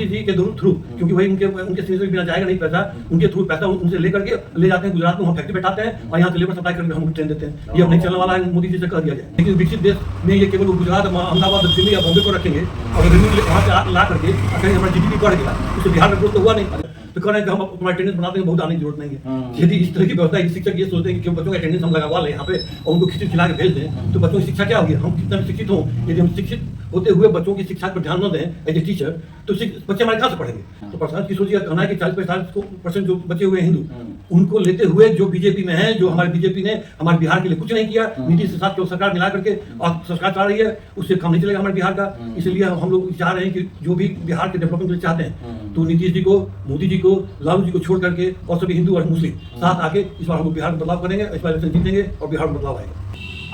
नीतीश जी के थ्रू, क्योंकि भाई उनके सिग्नेचर के बिना जाएगा नहीं पैसा, उनके थ्रू पैसा उनसे लेकर के ले जाते हैं गुजरात में, वहाँ फैक्ट्री बैठाते हैं और यहाँ से लेबर सप्लाई करके हम ट्रेन देते हैं। ये अब नहीं चलने वाला है, मोदी जी से कह दिया जाए। लेकिन विकसित देश में ये केवल गुजरात, अहमदाबाद, दिल्ली या बॉम्बे को रखेंगे और रेवेन्यू वहाँ से ला करके कहीं हमारा GDP बढ़ गया, उससे बिहार में ग्रोथ तो हुआ नहीं। तो कह रहे हैं कि हम तुम्हारा अटेंडेंस बनाते हैं, बहुत आने की जरूरत नहीं है। यदि इस तरह की व्यवस्था, शिक्षक ये सोचते हैं कि बच्चों का अटेंडेंस हम लगवा लें यहाँ पे और उनको खिचड़ी खिला के भेज दें, तो बच्चों की शिक्षा क्या होगी? हम कितना भी शिक्षित हों, यदि हम शिक्षित होते हुए बच्चों की शिक्षा पर ध्यान न दें एज ए टीचर, तो बच्चे हमारे कहाँ से पढ़ेंगे? तो प्रशांत किशोर जी का कहना है कि 40-45% जो बचे हुए हिंदू, उनको लेते हुए जो बीजेपी में है, जो हमारे बीजेपी ने हमारे बिहार के लिए कुछ नहीं किया, नीतीश के साथ जो सरकार मिला करके और सरकार चला रही है, उससे काम नहीं चलेगा हमारे बिहार का। इसलिए हम लोग चाह रहे हैं कि जो भी बिहार के डेवलपमेंट के लिए चाहते हैं, तो नीतीश जी को, मोदी जी को, लालू जी को छोड़ करके और सभी हिंदू और मुस्लिम साथ आके इस बार हम लोग बिहार में बदलाव करेंगे, इस बार इलेक्शन जीतेंगे और बिहार में बदलाव आएगा।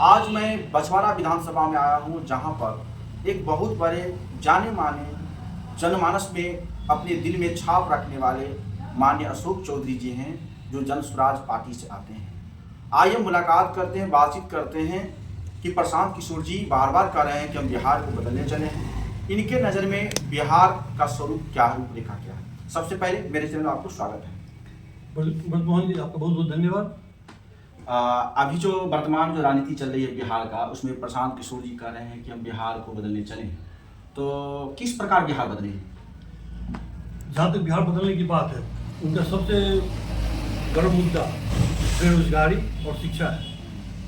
आज मैं बछवाड़ा विधानसभा में आया हूं, जहां पर एक बहुत बड़े जाने माने जनमानस में अपने दिल में छाप रखने वाले माननीय अशोक चौधरी जी हैं, जो जन स्वराज पार्टी से आते हैं। आइए मुलाकात करते हैं, बातचीत करते हैं कि प्रशांत किशोर जी बार बार कह रहे हैं कि हम बिहार को बदलने चले हैं। इनके नज़र में बिहार का स्वरूप क्या, रूपरेखा क्या है? सबसे पहले मेरे चैनल में आपको स्वागत है। मोहन जी, आपका बहुत बहुत धन्यवाद। अभी जो वर्तमान जो राजनीति चल रही है बिहार का, उसमें प्रशांत किशोर जी कह रहे हैं कि हम बिहार को बदलने चले, तो किस प्रकार बिहार बदले? जहाँ तक बिहार बदलने की बात है, उनका सबसे बड़ा मुद्दा बेरोजगारी और शिक्षा है।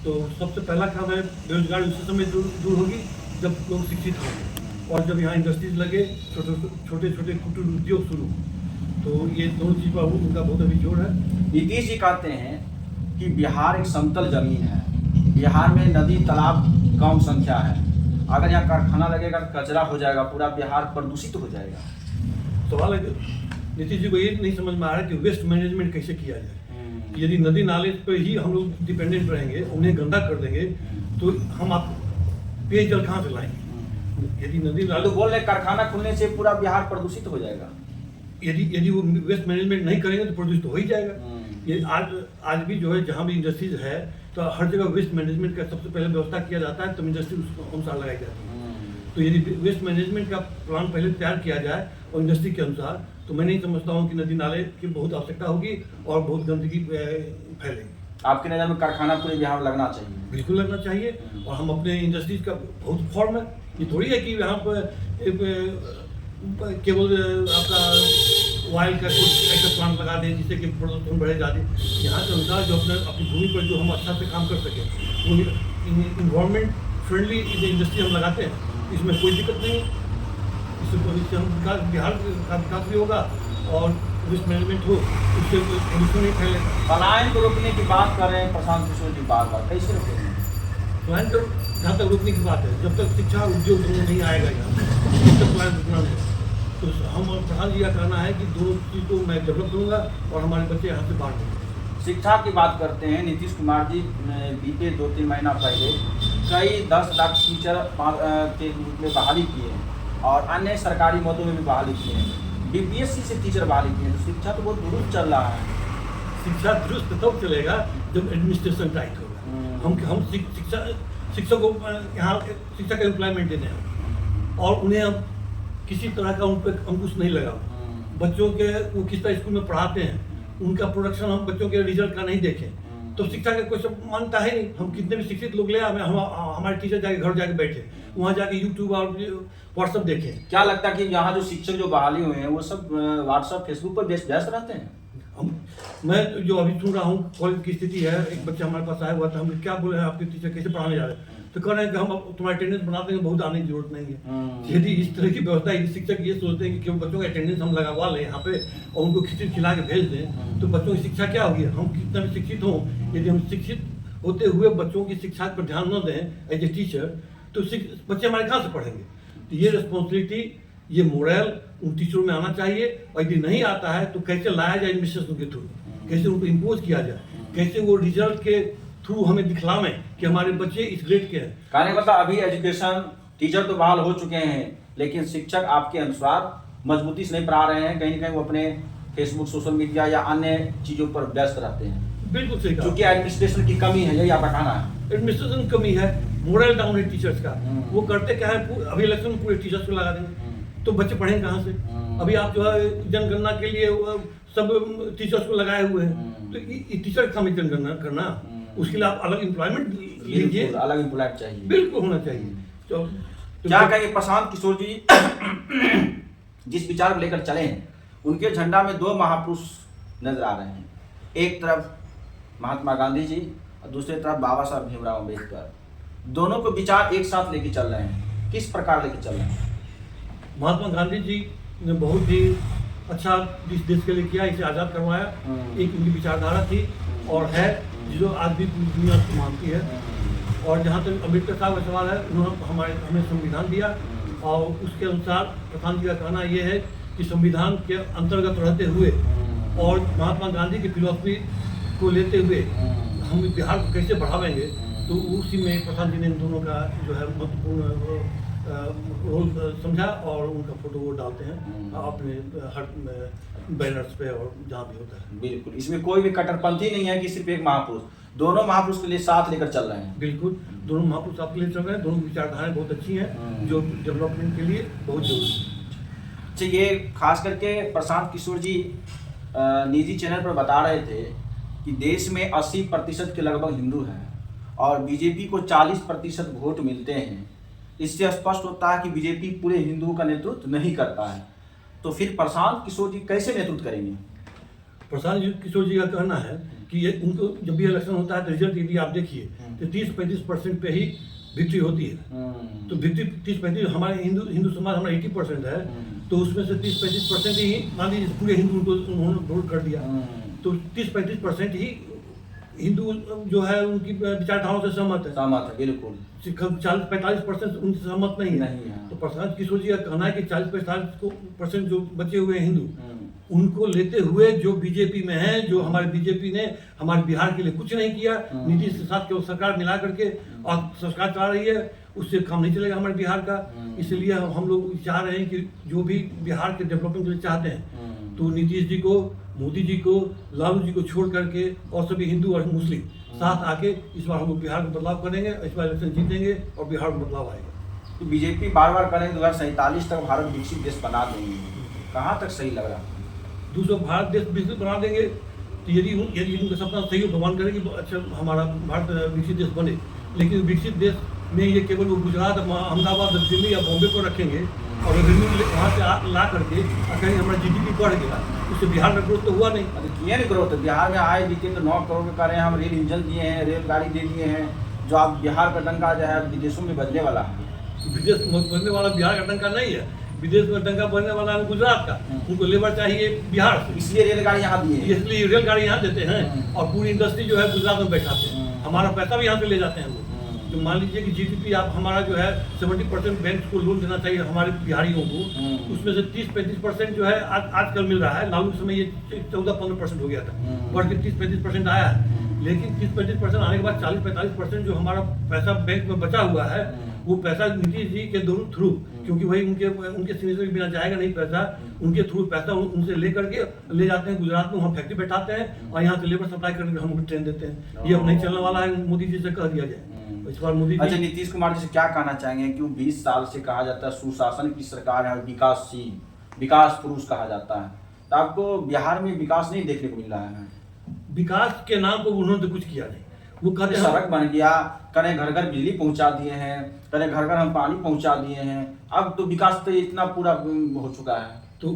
तो सबसे पहला काम है, बेरोजगारी उसी समय दूर होगी जब लोग शिक्षित होंगे और जब यहाँ इंडस्ट्रीज लगे, छोटे छोटे कुटीर उद्योग शुरू, तो ये दोनों चीज़ पर उनका बहुत अभी जोर है। नीतीश जी कहते हैं कि बिहार एक समतल जमीन है, बिहार में नदी तालाब कम संख्या है, अगर यहाँ कारखाना लगेगा कचरा हो जाएगा, पूरा बिहार प्रदूषित हो जाएगा। सवाल है नीतीश जी को ये नहीं समझ में आ रहा है कि वेस्ट मैनेजमेंट कैसे किया जाए। यदि नदी नाले पर ही हम लोग डिपेंडेंट रहेंगे, उन्हें गंदा कर देंगे, तो हम आप पेयजल कहाँ से लाएंगे? यदि नदी नाले, तो बोल रहे कारखाना खुलने से पूरा बिहार प्रदूषित हो जाएगा। यदि वो वेस्ट मैनेजमेंट नहीं करेंगे तो प्रदूषित तो हो ही जाएगा। ये आज भी जो है, जहाँ भी इंडस्ट्रीज है, तो हर जगह वेस्ट मैनेजमेंट का सबसे पहले व्यवस्था किया जाता है, तब इंडस्ट्री उसको अनुसार लगाई जाती है। तो यदि वेस्ट मैनेजमेंट का प्लान पहले तैयार किया जाए और इंडस्ट्री के अनुसार, तो मैं नहीं समझता हूँ कि नदी नाले की बहुत आवश्यकता होगी और बहुत गंदगी फैलेगी। आपके नज़र में कारखाना पूरे बिहार में लगना चाहिए? बिल्कुल लगना चाहिए। और हम अपने इंडस्ट्रीज का बहुत फॉर्म है, ये थोड़ी है कि यहाँ पर केवल आपका ऑयल का कुछ ऐसा प्लांट लगा दें जिससे कि प्रदूषण बढ़े ज़्यादा। यहाँ के अनुसार जो अपनी भूमि पर जो हम अच्छा से काम कर सकें, वो इन्वायरमेंट फ्रेंडली इंडस्ट्री हम लगाते हैं, इसमें कोई दिक्कत नहीं। इससे हम बिहार का विकास भी होगा और वेस्ट मैनेजमेंट हो, उससे प्रदूषण नहीं फैलेगा। पलायन को रोकने की बात कर रहे हैं प्रशांत किशोर जी बार बार, कैसे रोकेंगे? पलायन तो जहाँ तक रोकने की बात है, जब तक शिक्षा उद्योग नहीं आएगा यहाँ तब तक पलायन रुकना नहीं। तो हम प्रधान जी का कहना है कि दोनों चीज़ को मैं डेवलप करूँगा और हमारे बच्चे यहाँ से बाहर निकलेंगे। शिक्षा की बात करते हैं, नीतीश कुमार जी बीते 2-3 महीना पहले कई 10 लाख टीचर के रूप में बहाली किए हैं और अन्य सरकारी पदों में भी बहाली किए हैं। BPSC से टीचर बहाली किए हैं, तो शिक्षा तो बहुत दुरुस्त चल रहा है। शिक्षा दुरुस्त तब चलेगा जब एडमिनिस्ट्रेशन टाइट होगा। हम शिक्षक को यहाँ शिक्षा का एम्प्लॉयमेंट देने हैं और उन्हें हम किसी तरह का उन पर अंकुश नहीं लगा। बच्चों के वो किस तरह स्कूल में पढ़ाते हैं, उनका प्रोडक्शन हम बच्चों के रिजल्ट का नहीं देखें, तो शिक्षा का कोई सब मानता है नहीं। हम कितने भी शिक्षित लोग ले हमारे टीचर जाके घर जाके बैठे, वहाँ जाके यूट्यूब और व्हाट्सअप देखें। क्या लगता है कि यहाँ जो शिक्षक जो बहाली हुए हैं वो सब व्हाट्सअप फेसबुक पर व्यस्त रहते हैं? मैं जो अभी सुन रहा हूँ कॉलेज की स्थिति है, एक बच्चा हमारे पास आया हुआ था, हम क्या बोले हैं आपके टीचर कैसे पढ़ाने जा रहे हैं, तो कह रहे हैं कि हम तुम्हारा अटेंडेंस बनाते हैं, बहुत आने की जरूरत नहीं है। यदि इस तरह की व्यवस्था है, शिक्षक ये सोचते हैं कि क्यों बच्चों का अटेंडेंस हम लगवा लें यहाँ पे और उनको खिचड़ी खिला के भेज दें, तो बच्चों की शिक्षा क्या होगी? हम कितना भी शिक्षित हों, यदि हम शिक्षित होते हुए बच्चों की शिक्षा पर ध्यान न दें एज ए टीचर, तो बच्चे हमारे कहाँ से पढ़ेंगे? तो ये रिस्पॉन्सिबिलिटी, ये मोरल उन टीचरों में आना चाहिए। और यदि नहीं आता है तो कैसे लाया जाए एडमिनिस्ट्रेशन के थ्रू, कैसे उनको इम्पोज किया जाए, कैसे वो रिजल्ट के थ्रू हमें दिखलावें कि हमारे बच्चे इस ग्रेड के हैं। कहने का मतलब अभी एजुकेशन टीचर तो बहाल हो चुके हैं, लेकिन शिक्षक आपके अनुसार मजबूती से नहीं पढ़ा रहे हैं, कहीं ना कहीं वो अपने फेसबुक, सोशल मीडिया या अन्य चीज़ों पर व्यस्त रहते हैं। बिल्कुल सही कहा, क्योंकि एडमिनिस्ट्रेशन की कमी है, यही आपका कहना है? एडमिनिस्ट्रेशन की कमी है, मोरल डाउन है टीचर्स का। वो करते क्या है, अभी इलेक्शन में पूरे टीचर्स को लगा देंगे, तो बच्चे पढ़ेंगे कहाँ से? अभी आप जो है जनगणना के लिए सब टीचर्स को लगाए हुए हैं, तो ये टीचर का काम जनगणना करना, उसके लिए आप अलग एम्प्लॉयमेंट लीजिए, अलग एम्प्लॉयमेंट चाहिए, बिल्कुल होना चाहिए। तो क्या कहेंगे प्रशांत किशोर जी जिस विचार को लेकर चले हैं, उनके झंडा में दो महापुरुष नजर आ रहे हैं, एक तरफ महात्मा गांधी जी और दूसरी तरफ बाबा साहब भीमराव अम्बेडकर, दोनों को विचार एक साथ लेके चल रहे हैं, किस प्रकार लेके चल रहे हैं? महात्मा गांधी जी ने बहुत ही अच्छा इस देश के लिए किया, इसे आज़ाद करवाया, एक उनकी विचारधारा थी और है जो आज भी पूरी दुनिया को मानती है। और जहाँ तक अम्बेडकर साहब का सवाल है, उन्होंने हमें संविधान दिया और उसके अनुसार प्रधान जी का कहना ये है कि संविधान के अंतर्गत रहते हुए और महात्मा गांधी की फिलॉसफी को लेते हुए हम बिहार को कैसे बढ़ावेंगे, तो उसी में प्रधान जी ने इन दोनों का जो है महत्वपूर्ण रोल समझा और उनका फोटो वो डालते हैं अपने हर बैनर्स पे और जहाँ भी होता है। बिल्कुल, इसमें कोई भी कट्टरपंथी नहीं है कि सिर्फ एक महापुरुष, दोनों महापुरुष के लिए साथ लेकर चल रहे हैं। बिल्कुल, दोनों महापुरुष साथ ले चल रहे हैं, दोनों विचारधाराएं बहुत अच्छी हैं जो डेवलपमेंट के लिए बहुत जरूरी है। अच्छा, ये खास करके प्रशांत किशोर जी निजी चैनल पर बता रहे थे कि देश में 80% के लगभग हिंदू हैं और बीजेपी को 40% वोट मिलते हैं। इससे स्पष्ट होता है कि बीजेपी पूरे हिंदुओं का नेतृत्व नहीं करता है, तो फिर प्रशांत किशोर जी कैसे नेतृत्व करेंगे? प्रशांत किशोर जी का कहना है कि ये उनको जब भी इलेक्शन होता है तो रिजल्ट यदि आप देखिए तो 30-35% पे ही विक्ट्री होती है। तो विक्ट्री 30-35, हमारे हिंदू समाज हमारा 80% है, तो उसमें से 30-35% ही मान लीजिए पूरे हिंदू को उन्होंने वोट कर दिया, तो 30-35% ही हिंदू जो है उनकी विचारधाराओं से सहमत है। बिल्कुल। 40-45% उनसे सहमत नहीं है। तो प्रशांत किशोर जी का कहना है कि 40-45% जो बचे हुए हिंदू, उनको लेते हुए जो बीजेपी में है, जो हमारे बीजेपी ने हमारे बिहार के लिए कुछ नहीं किया, नीतीश के साथ केवल सरकार मिला करके और सरकार चला रही है, उससे काम नहीं चलेगा हमारे बिहार का। इसलिए हम लोग चाह रहे हैं कि जो भी बिहार के डेवलपमेंट के लिए चाहते हैं, तो नीतीश जी को, मोदी जी को, लालू जी को छोड़ करके और सभी हिंदू और मुस्लिम साथ आके इस बार हम लोग बिहार में बदलाव करेंगे, इस बार इलेक्शन जीतेंगे और बिहार में बदलाव आएगा। तो बीजेपी बार बार करेंगे 2047 तक भारत विकसित देश बना देंगे, कहाँ तक सही लग रहा है? दूसरा भारत देश विकसित बना देंगे, तो यदि उनका सपना सही हो, भगवान करे कि अच्छा हमारा भारत विकसित देश बने, लेकिन विकसित देश में ये केवल वो गुजरात, अहमदाबाद, दिल्ली या बॉम्बे को रखेंगे और रेवेन्यू वहाँ से ला करके कहीं हमारा GDP बढ़ गया, उससे बिहार में ग्रोथ तो हुआ नहीं। किए नहीं ग्रोथ? बिहार में आए बीते तो 9 करोड़ के कर रहे हैं, हम रेल इंजन दिए हैं, रेलगाड़ी दे दिए हैं, जो आप बिहार का डंका जो है विदेशों में बजने वाला है। विदेश बनने वाला बिहार का डंका नहीं है, विदेश में डंका बनने वाला है गुजरात का, उनको लेबर चाहिए बिहार से, इसलिए रेलगाड़ी यहाँ दिए हैं, इसलिए रेलगाड़ी यहाँ देते हैं और पूरी इंडस्ट्री जो है गुजरात में बैठाते हैं, हमारा पैसा भी यहाँ से ले जाते हैं वो। तो मान लीजिए कि GDP आप हमारा जो है 70% बैंक को लोन देना चाहिए हमारे बिहारियों को, उसमें से 30-35% जो है आजकल मिल रहा है। लालू समय ये 14-15% हो गया था, बढ़ के 30-35% आया है, लेकिन 30-35% आने के बाद 40-45% जो हमारा पैसा बैंक में बचा हुआ है, वो पैसा नीतीश जी के थ्रू, क्योंकि भाई उनके सिग्नेचर के बिना जाएगा नहीं पैसा, उनके थ्रू पैसा उनसे ले करके ले जाते हैं गुजरात में, वहाँ फैक्ट्री बैठाते हैं और यहाँ से लेबर सप्लाई करके हम ट्रेन देते हैं। ये अब नहीं चलने वाला है, मोदी जी से कह दिया जाए इस बार मोदी। अच्छा, नीतीश कुमार जी से क्या कहना चाहेंगे? क्यों 20 साल से कहा जाता है सुशासन की सरकार है, विकासशील, विकास पुरुष कहा जाता है, तो आपको बिहार में विकास नहीं देखने को मिल रहा है? विकास के नाम पर उन्होंने तो कुछ किया नहीं। वो कहते हैं सड़क बन गया, कने घर घर बिजली पहुंचा दिए हैं, कने घर घर हम पानी पहुंचा दिए हैं, अब तो विकास तो इतना पूरा हो चुका है। तो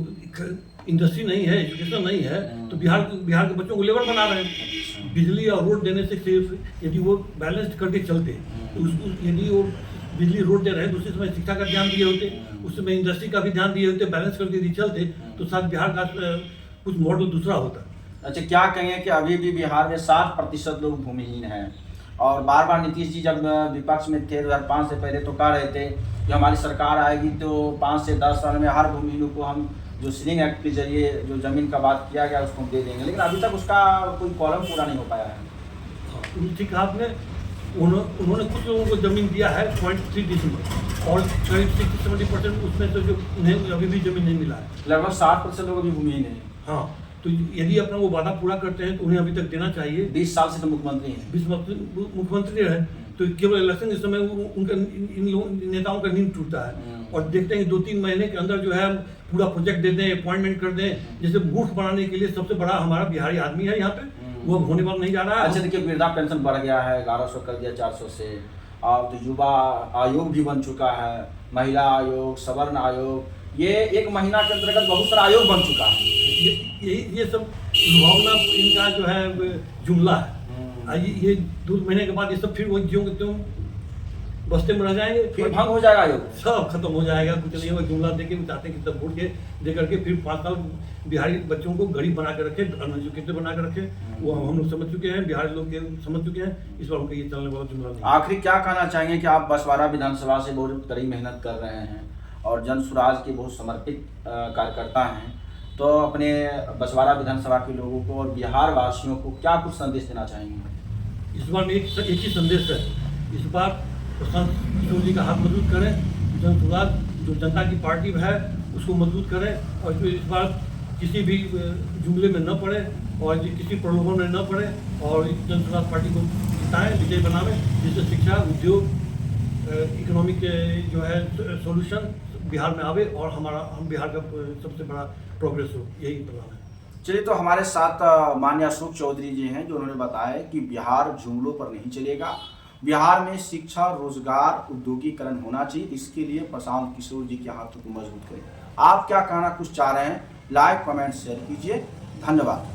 इंडस्ट्री नहीं है, एजुकेशन नहीं है, तो बिहार के बच्चों को लेबर बना रहे हैं। बिजली और रोड देने से सिर्फ यदि वो बैलेंस करके चलते, तो यदि वो बिजली रोड दे रहे हैं, दूसरे समय शिक्षा का ध्यान दिए होते, उस समय इंडस्ट्री का भी ध्यान दिए होते, बैलेंस करके यदि चलते, तो शायद बिहार का कुछ मॉडल दूसरा होता। अच्छा, क्या कहेंगे कि अभी भी बिहार में 60% लोग भूमिहीन हैं और बार बार नीतीश जी जब विपक्ष में थे 2005 से पहले तो कह रहे थे कि हमारी सरकार आएगी तो 5 से 10 साल में हर भूमिहीनों को हम जो सीलिंग एक्ट के जरिए जो जमीन का बात किया गया उसको दे देंगे, लेकिन अभी तक उसका कोई कॉलम पूरा नहीं हो पाया है। ठीक है, आपने उन्होंने कुछ लोगों को जमीन दिया है 0.3 डिसम्बर और 60-70% उसमें तो जो उन्हें अभी भी जमीन नहीं मिला है। लगभग 60% लोग अभी भूमिहीन है। हाँ, तो यदि अपना वो वादा पूरा करते हैं तो उन्हें अभी तक देना चाहिए। 20 साल से तो मुख्यमंत्री हैं, 20 मुख्यमंत्री रहे, तो केवल इलेक्शन के समय उनका इन नेताओं का नींद टूटता है और देखते हैं 2-3 महीने के अंदर जो है पूरा प्रोजेक्ट दे दें, अपॉइंटमेंट कर दें। जैसे मूर्ख बनाने के लिए सबसे बड़ा हमारा बिहारी आदमी है यहाँ पे, वो अब होने वाला नहीं जा रहा है। अच्छा देखिए, वृद्धा पेंशन बढ़ गया है, 1100 कर दिया 400 से। अब तो युवा आयोग भी बन चुका है, महिला आयोग, सवर्ण आयोग, ये 1 महीना के अंतर्गत बहुत सारा आयोग बन चुका है। ये सब लुभावना इनका जो है जुमला है। ये 2 महीने के बाद ये सब फिर वो ज्यों के त्यों बस्ते में रह जाएंगे, फिर भंग हो जाएगा आयोग, सब खत्म हो जाएगा। कुछ नहीं होगा, जुमला देके वो चाहते हैं कि सब वोट के दे करके फिर 5 साल बिहारी बच्चों को गरीब बना के रखे, अनएजुकेटेड बना के रखे। वो हम लोग समझ चुके हैं, बिहारी लोग समझ चुके हैं। इस बार उनका ये चलने वाला जुमला नहीं। आखिरी क्या कहना चाहेंगे कि आप बसवाड़ा विधानसभा से बहुत कड़ी मेहनत कर रहे हैं और जन स्वराज के बहुत समर्पित कार्यकर्ता हैं, तो अपने बसवाड़ा विधानसभा के लोगों को और बिहार वासियों को क्या कुछ संदेश देना चाहेंगे? इस बार में एक ही संदेश है। इस बार प्रशांत किशोर जी का हाथ मजबूत करें, जन स्वराज जो जनता की पार्टी है उसको मजबूत करें और इस बार किसी भी जुमले में न पड़े और किसी प्रलोभन में न पड़े और जन स्वराज पार्टी को जिताएं, विजय बनावें, जिससे शिक्षा, उद्योग, इकोनॉमिक जो है सॉल्यूशन बिहार में आवे और हम बिहार का सबसे बड़ा प्रोग्रेस हो, यही प्लान है। चलिए, तो हमारे साथ माननीय अशोक चौधरी जी हैं जो उन्होंने बताया कि बिहार जुमलों पर नहीं चलेगा, बिहार में शिक्षा, रोजगार, उद्योगीकरण होना चाहिए। इसके लिए प्रशांत किशोर जी के हाथों को मजबूत करें। आप क्या कहना कुछ चाह रहे हैं? लाइक, कमेंट, शेयर कीजिए। धन्यवाद।